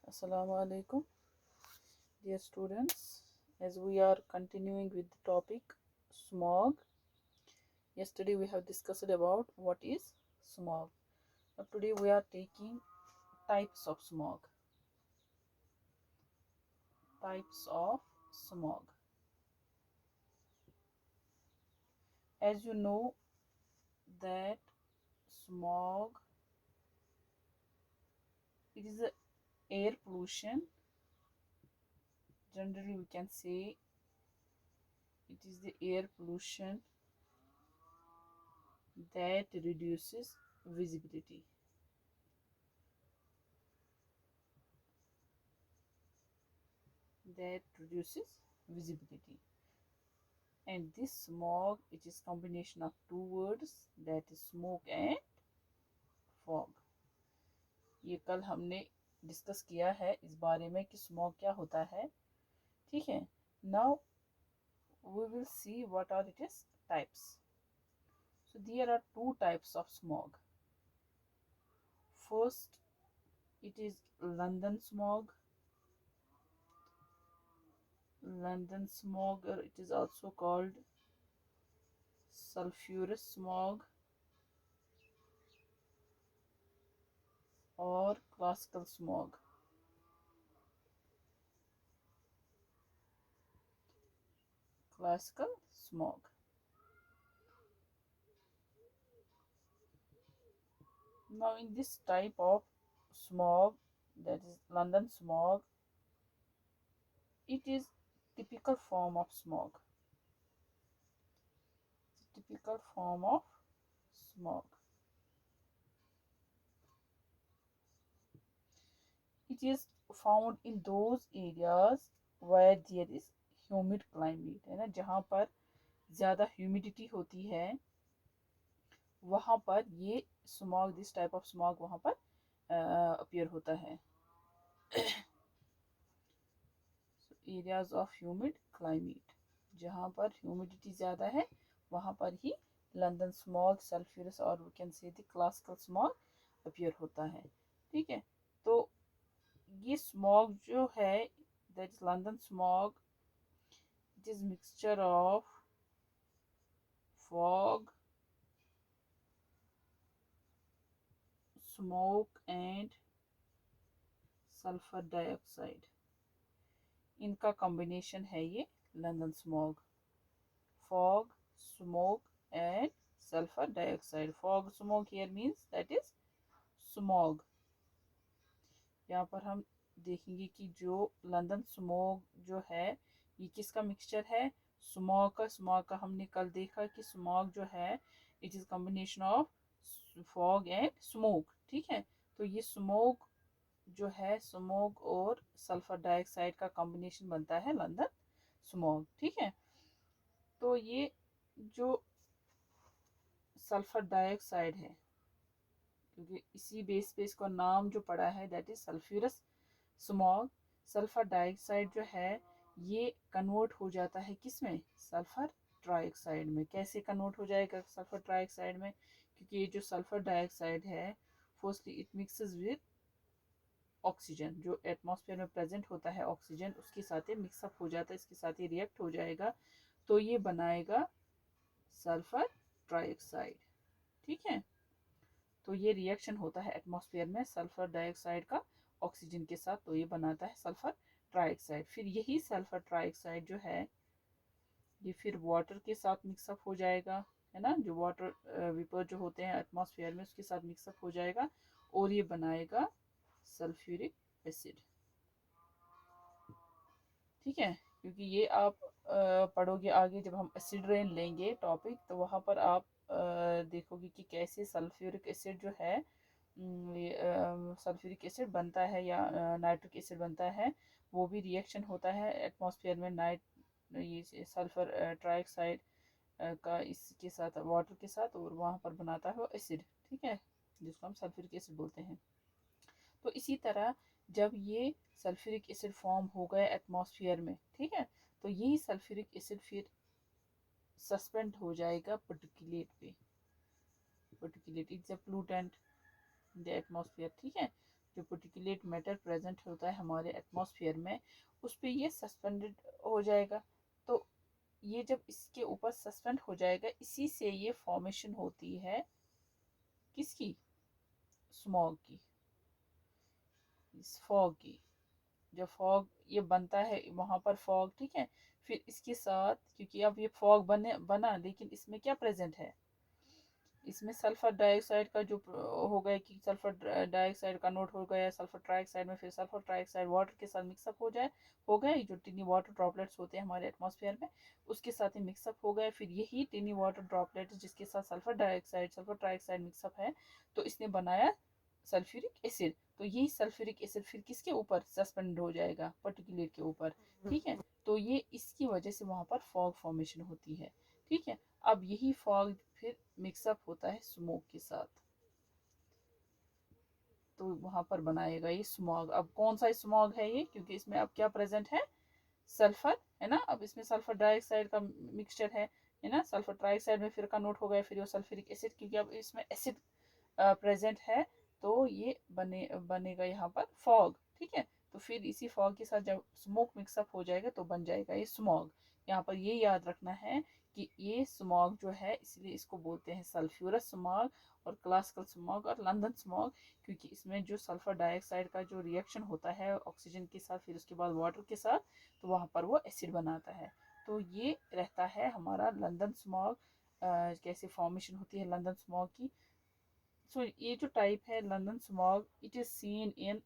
Assalamu alaikum, dear students. As we are continuing with the topic smog, yesterday we have discussed about what is smog. Now today we are taking types of smog. Types of smog. As you know that smog, it is a air pollution. Generally we can say it is the air pollution that reduces visibility. That reduces visibility. And this smog, it is combination of two words, that is smoke and fog. ये कल हमने discuss किया है इस बारे में कि smog क्या होता है. ठीक है. Now we will see what are its types. So there are two types of smog. First, it is London smog. London smog, or it is also called sulfurous smog or classical smog. Classical smog. Now in this type of smog, that is London smog, it is typical form of smog. Typical form of smog. It is found in those areas where there is humid climate, है ना, जहाँ पर ज़्यादा humidity होती है वहाँ पर ये smog, this type of smog वहाँ पर अपीयर होता है. एरियाज ऑफ ह्यूमिड क्लाइमेट, जहाँ पर ह्यूमिडिटी ज़्यादा है वहाँ पर ही लंदन स्मॉग, सल्फ्यूरस और we can say the classical smog appear होता है. ठीक है. तो ये स्मॉग जो है, that is London smog, it is mixture of fog, smoke and sulphur dioxide. इनका कॉम्बिनेशन है ये London smog. Fog, smoke and sulfur dioxide. Fog, smoke here means that is smog. यहाँ पर हम देखेंगे कि जो लंदन स्मॉग जो है ये किसका मिक्सचर है, स्मॉग का. स्मॉग का हमने कल देखा कि स्मॉग जो है it is combination of fog and smoke. ठीक है. तो ये स्मोक जो है, स्मोक और सल्फर डाइऑक्साइड का कॉम्बिनेशन बनता है लंदन स्मॉग. ठीक है. तो ये जो सल्फर डाइऑक्साइड है, क्योंकि इसी बेस पे इसका नाम जो पड़ा है that is sulphurous smog. Sulphur dioxide जो है ये कन्वर्ट हो जाता है किस में, सल्फर ट्राइऑक्साइड में. कैसे कन्वर्ट हो जाएगा सल्फर ट्राइऑक्साइड में, क्योंकि ये जो सल्फर डाइऑक्साइड है firstly it mixes with oxygen. जो एटमॉस्फेयर में प्रेजेंट होता है ऑक्सीजन, उसके साथ ही मिक्सअप हो जाता है, इसके साथ ही रिएक्ट हो जाएगा, तो ये बनाएगा सल्फर ट्राइऑक्साइड. ठीक है. तो ये रिएक्शन होता है एटमॉस्फेयर में सल्फर डाइऑक्साइड का ऑक्सीजन के साथ, तो ये बनाता है सल्फर ट्राइऑक्साइड. फिर यही सल्फर ट्राइऑक्साइड जो है ये फिर वाटर के साथ मिक्सअप हो जाएगा, है ना. जो वाटर वेपर जो होते हैं एटमॉस्फेयर में उसके साथ मिक्सअप हो जाएगा और ये बनाएगा सल्फ्यूरिक एसिड. ठीक है. क्योंकि ये आप पढ़ोगे आगे जब हम एसिड रेन लेंगे टॉपिक, तो वहाँ पर आप देखोगे कि कैसे सल्फ्यूरिक एसिड जो है, सल्फ्यूरिक एसिड बनता है या नाइट्रिक एसिड बनता है. वो भी रिएक्शन होता है एटमॉस्फेयर में ये सल्फर ट्राइऑक्साइड का इसके साथ वाटर के साथ, और वहाँ पर बनाता है वो एसिड. ठीक है. जिसको हम सल्फ्यूरिक एसिड बोलते हैं. तो इसी तरह जब ये सल्फ्यूरिक एसिड फॉर्म हो गया एटमॉस्फेयर में, ठीक है, तो यही सल्फ्यूरिक एसिड फिर सस्पेंड हो जाएगा पार्टिकुलेट पे. Particulate is a pollutant in the atmosphere. ठीक है. जो पार्टिकुलेट मैटर प्रेजेंट होता है हमारे एटमॉस्फेयर में, उस पर ये सस्पेंडेड हो जाएगा। तो ये जब इसके ऊपर सस्पेंड हो जाएगा, इसी से ये फॉर्मेशन होती है किसकी, स्मॉग की, फॉग की। जब फॉग ये बनता है वहां पर फॉग, ठीक है, फिर इसके साथ, क्योंकि अब ये फॉग बना, लेकिन इसमें क्या प्रेजेंट है, इसमें सल्फर डाइऑक्साइड का जो हो गया कि सल्फर डाइऑक्साइड कन्वर्ट हो गया सल्फर ट्राइऑक्साइड में, फिर सल्फर ट्राइऑक्साइड वाटर के साथ मिक्सअप हो गया, जो टिनी वाटर ड्रॉपलेट्स होते हैं हमारे एटमॉस्फेयर में, उसके साथ ही मिक्सअप हो गया। फिर यही टिनी वाटर ड्रॉपलेट्स जिसके साथ sulphur dioxide sulphur trioxide mix up है, तो इसने बनाया सल्फ्यूरिक एसिड। तो यही सल्फ्यूरिक एसिड फिर किसके ऊपर सस्पेंड हो जाएगा, पर्टिकुलेट के ऊपर, ठीक है। तो ये इसकी वजह से वहां पर फॉग फॉर्मेशन होती है, ठीक है। अब यही फॉग फिर मिक्सअप होता है स्मोक के साथ, तो वहां पर बनाएगा ये स्मॉग। अब कौन सा स्मॉग है ये, क्योंकि इसमें अब क्या प्रेजेंट है, सल्फर है ना, अब इसमें सल्फर डाइऑक्साइड का मिक्सचर है ना, सल्फर ट्राइऑक्साइड में फिर कन्वर्ट हो गया, फिर वो सल्फ्यूरिक एसिड, क्योंकि अब इसमें एसिड प्रेजेंट है, तो ये बनेगा यहाँ पर फॉग, ठीक है। तो फिर इसी फॉग के साथ जब स्मोक मिक्सअप हो जाएगा तो बन जाएगा ये स्मॉग। यहाँ पर ये याद रखना है कि ये स्मॉग जो है, इसलिए इसको बोलते हैं सल्फ्यूरस स्मॉग और क्लासिकल स्मॉग और लंदन स्मॉग, क्योंकि इसमें जो सल्फर डाइऑक्साइड का जो रिएक्शन होता है ऑक्सीजन के साथ, फिर उसके बाद वाटर के साथ, तो वहाँ पर वो एसिड बनाता है। तो ये रहता है हमारा लंदन स्मॉग। कैसे फॉर्मेशन होती है लंदन स्मॉग की। सो ये जो टाइप है London smog, it is seen in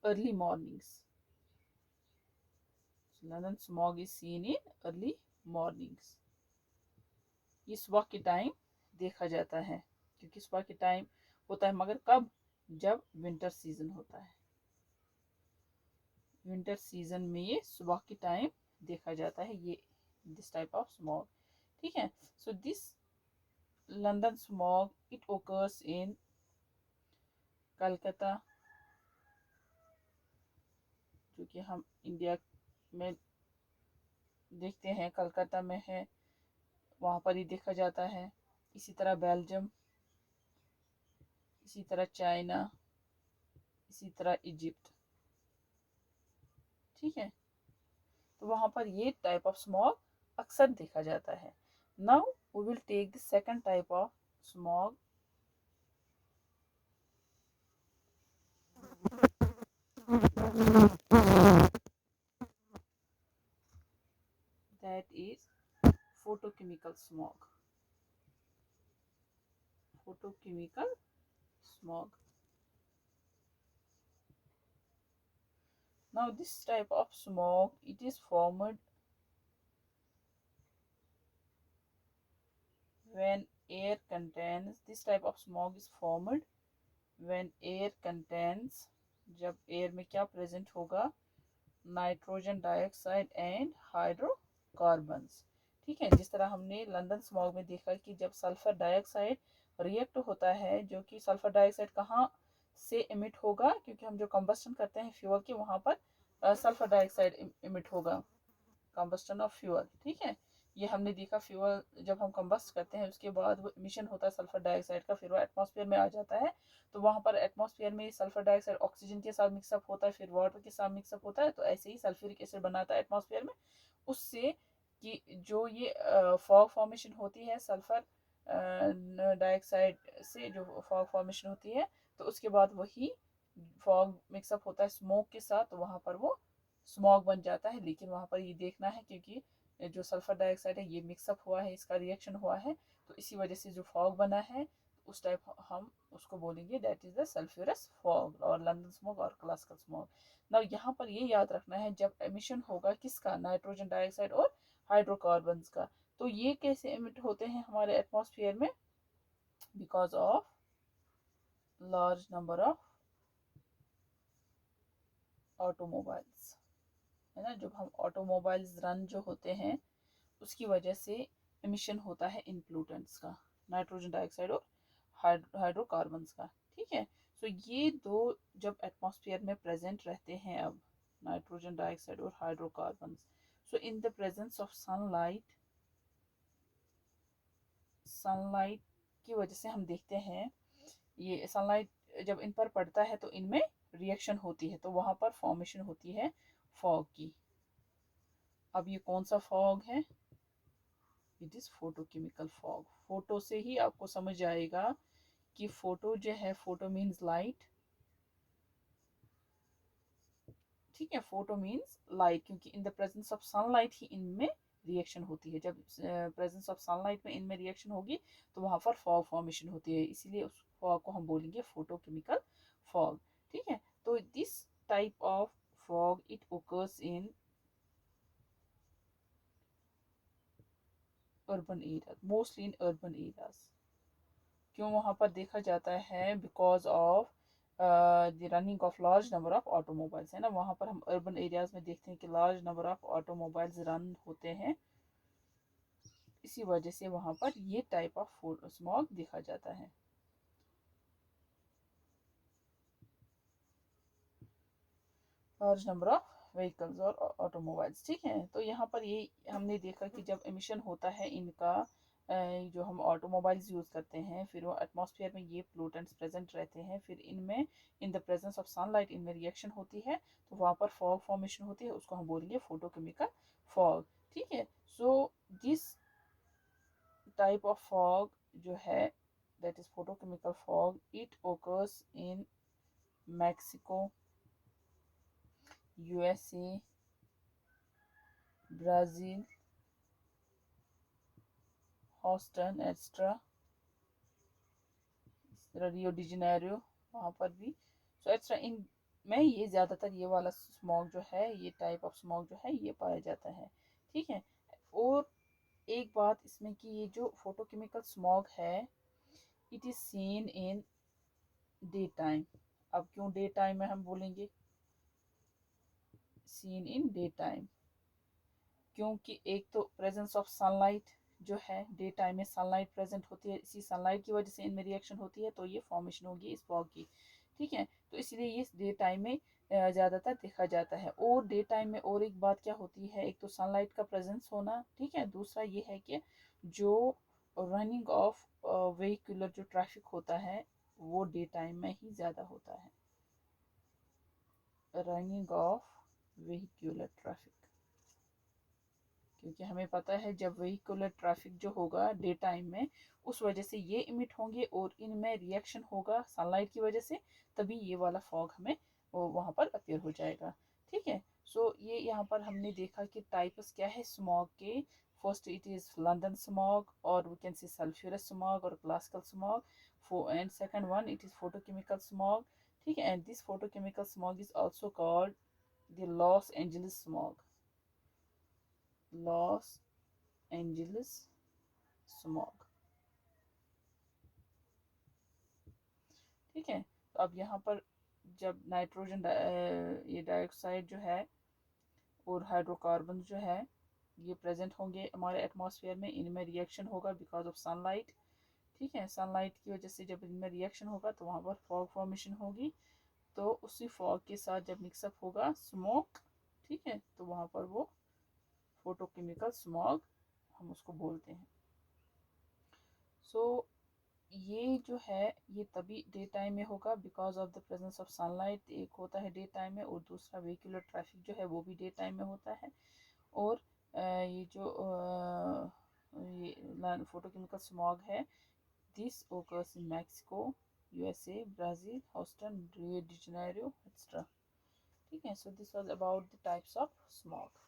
early mornings. London smog is seen in early mornings. ये सुबह के टाइम देखा जाता है, क्योंकि सुबह के टाइम होता है, मगर कब, जब विंटर सीजन होता है, विंटर सीजन में ये सुबह के टाइम देखा जाता है, ये दिस टाइप ऑफ स्मॉग, ठीक है। So this London smog it occurs in Calcutta, जो कि हम इंडिया में देखते हैं, कलकत्ता में है, वहाँ पर ही देखा जाता है। इसी तरह बेल्जियम, इसी तरह चाइना, इसी तरह इजिप्ट, ठीक है। तो वहाँ पर ये टाइप ऑफ स्मॉग अक्सर देखा जाता है। Now we will take the second type of smog, that is photochemical smog. Photochemical smog. Now this type of smog, it is formed when air contains, this type of smog is formed when air contains, जब air में क्या present होगा, nitrogen dioxide and hydrocarbons, ठीक है। जिस तरह हमने London smog में देखा कि जब सल्फर डाइऑक्साइड रिएक्ट होता है, जो कि सल्फर डाइऑक्साइड कहाँ से इमिट होगा, क्योंकि हम जो कंबस्टन करते हैं फ्यूल के, वहां पर सल्फर डाइऑक्साइड इमिट होगा, कंबस्टन ऑफ फ्यूल, ठीक है। ये हमने देखा, फ्यूल जब हम कंबस्ट करते हैं उसके बाद वो इमिशन होता है सल्फर डाइऑक्साइड का, फिर वो एटमॉस्फेयर में आ जाता है। तो वहाँ पर एटमॉस्फेयर में सल्फर डाइऑक्साइड ऑक्सीजन के साथ मिक्सअप होता है, फिर वाटर के साथ मिक्सअप होता है, तो ऐसे ही सल्फ्यूरिक एसिड बनाता है एटमॉस्फेयर में, उससे कि जो ये फॉग फॉर्मेशन होती है सल्फर डाइऑक्साइड से, जो फॉग फॉर्मेशन होती है, तो उसके बाद वही फॉग मिक्सअप होता है स्मोक के साथ, तो वहाँ पर वो स्मॉग बन जाता है। लेकिन वहाँ पर ये देखना है, क्योंकि जो सल्फर डाइऑक्साइड है ये मिक्सअप हुआ है, इसका रिएक्शन हुआ है, तो इसी वजह से जो फॉग बना है, उस टाइप हम उसको बोलेंगे that is the sulphurous fog और लंदन स्मोग और क्लासिकल स्मोग। ना यहाँ पर ये याद रखना है, जब एमिशन होगा किसका, नाइट्रोजन डाइऑक्साइड और हाइड्रोकार्बन्स का, तो ये कैसे एमिट होते हैं हमारे एटमॉस्फेयर में, because of large number of automobiles, है ना। जब हम ऑटोमोबाइल्स रन जो होते हैं, उसकी वजह से एमिशन होता है इन प्लूटेंट्स का, नाइट्रोजन डाइऑक्साइड और हाइड्रोकार्बन्स का, ठीक है। सो ये दो जब एटमॉस्फेयर में प्रेजेंट रहते हैं, अब नाइट्रोजन डाइऑक्साइड और hydrocarbons, so in the presence of sunlight, sunlight की वजह से हम देखते हैं, ये सनलाइट जब इन पर पड़ता है तो इनमें रिएक्शन होती है, तो वहां पर फॉर्मेशन होती है फॉग की। अब ये कौन सा फॉग है? It is photochemical fog. Photo से ही आपको समझ आएगा कि फोटो जो है, फोटो मीन्स लाइट, ठीक है, फोटो मीन्स लाइट, क्योंकि in the presence of sunlight ही इनमें रिएक्शन होती है। जब प्रेजेंस ऑफ सनलाइट में इनमें रिएक्शन होगी तो वहां पर फॉग फॉर्मेशन होती है, इसीलिए उस फॉग को हम बोलेंगे फोटोकेमिकल फॉग। ठीक है, तो this type of fog it occurs in urban area, mostly in urban areas. क्यों वहां पर देखा जाता है? Because of the running of large number of automobiles, है ना, वहां पर हम अर्बन एरियाज में देखते हैं कि large number of automobiles run होते हैं, इसी वजह से वहां पर ये टाइप ऑफ स्मॉग देखा जाता है। लार्ज नंबर ऑफ व्हीकल्स और ऑटोमोबाइल्स, ठीक है। तो यहाँ पर ये हमने देखा कि जब एमिशन होता है इनका, जो हम ऑटोमोबाइल्स यूज़ करते हैं, फिर वो एटमॉस्फेयर में ये पोल्यूटेंट्स प्रेजेंट रहते हैं, फिर इनमें इन द प्रेजेंस ऑफ सनलाइट इनमें रिएक्शन होती है, तो वहाँ पर फॉग फॉर्मेशन होती है, उसको हम बोलेंगे फोटोकेमिकल फॉग। ठीक है, so this type of fog जो है, that is photochemical fog, it occurs in Mexico, USA, Brazil, Houston extra, Rio de Janeiro, वहाँ पर भी। सो एक्स्ट्रा इन में ये ज़्यादातर ये वाला स्मॉग जो है, ये टाइप ऑफ स्मॉग जो है, ये पाया जाता है। ठीक है, और एक बात इसमें कि ये जो फोटोकेमिकल स्मॉग है, it is seen in day time. अब क्यों डे टाइम में हम बोलेंगे सीन इन डे टाइम? क्योंकि एक तो प्रेजेंस ऑफ सनलाइट जो है, डे टाइम में सनलाइट प्रेजेंट होती है, इसी सनलाइट की वजह से इनमें रिएक्शन होती है, तो ये फॉर्मेशन होगी इस फॉग की। ठीक है, तो इसलिए ये डे टाइम में ज़्यादातर देखा जाता है। और डे टाइम में और एक बात क्या होती है, एक तो सनलाइट का प्रेजेंस होना, ठीक है, दूसरा ये है कि जो रनिंग ऑफ व्हीकुलर जो ट्रैफिक होता है वो डे टाइम में ही ज़्यादा होता है, रनिंग ऑफ व्हीकुलर ट्रैफिक, क्योंकि हमें पता है जब व्हीकुलर ट्रैफिक जो होगा डे टाइम में, उस वजह से ये इमिट होंगे और इनमें रिएक्शन होगा सनलाइट की वजह से, तभी ये वाला फॉग हमें वहाँ पर अपीयर हो जाएगा। ठीक है, सो ये यहाँ पर हमने देखा कि टाइप्स क्या है स्मॉग के। First it is London smog, और we can see sulphurous smog और classical smog, and second one it is photochemical smog. ठीक है, and this photochemical smog is also called the Los Angeles smog, Los Angeles smog. ठीक है, तो अब यहाँ पर जब नाइट्रोजन ये डाइऑक्साइड जो है और हाइड्रोकार्बन जो है, ये प्रेजेंट होंगे हमारे एटमॉस्फेयर में, इनमें रिएक्शन होगा बिकॉज ऑफ सनलाइट। ठीक है, सनलाइट की वजह से जब इनमें रिएक्शन होगा तो वहाँ पर फॉग फॉर्मेशन होगी, तो उसी फॉग के साथ जब मिक्सअप होगा स्मोक, ठीक है, तो वहाँ पर वो फोटोकेमिकल स्मॉग हम उसको बोलते हैं। सो ये जो है ये तभी डे टाइम में होगा because of the presence of sunlight, एक होता है डे टाइम में, और दूसरा व्हीकुलर ट्रैफिक जो है वो भी डे टाइम में होता है। और ये जो ये फोटोकेमिकल स्मॉग है, this occurs in Mexico, USA, Brazil, Houston, Rio de Janeiro etcetera. ठीक है, so this was about the types of smog.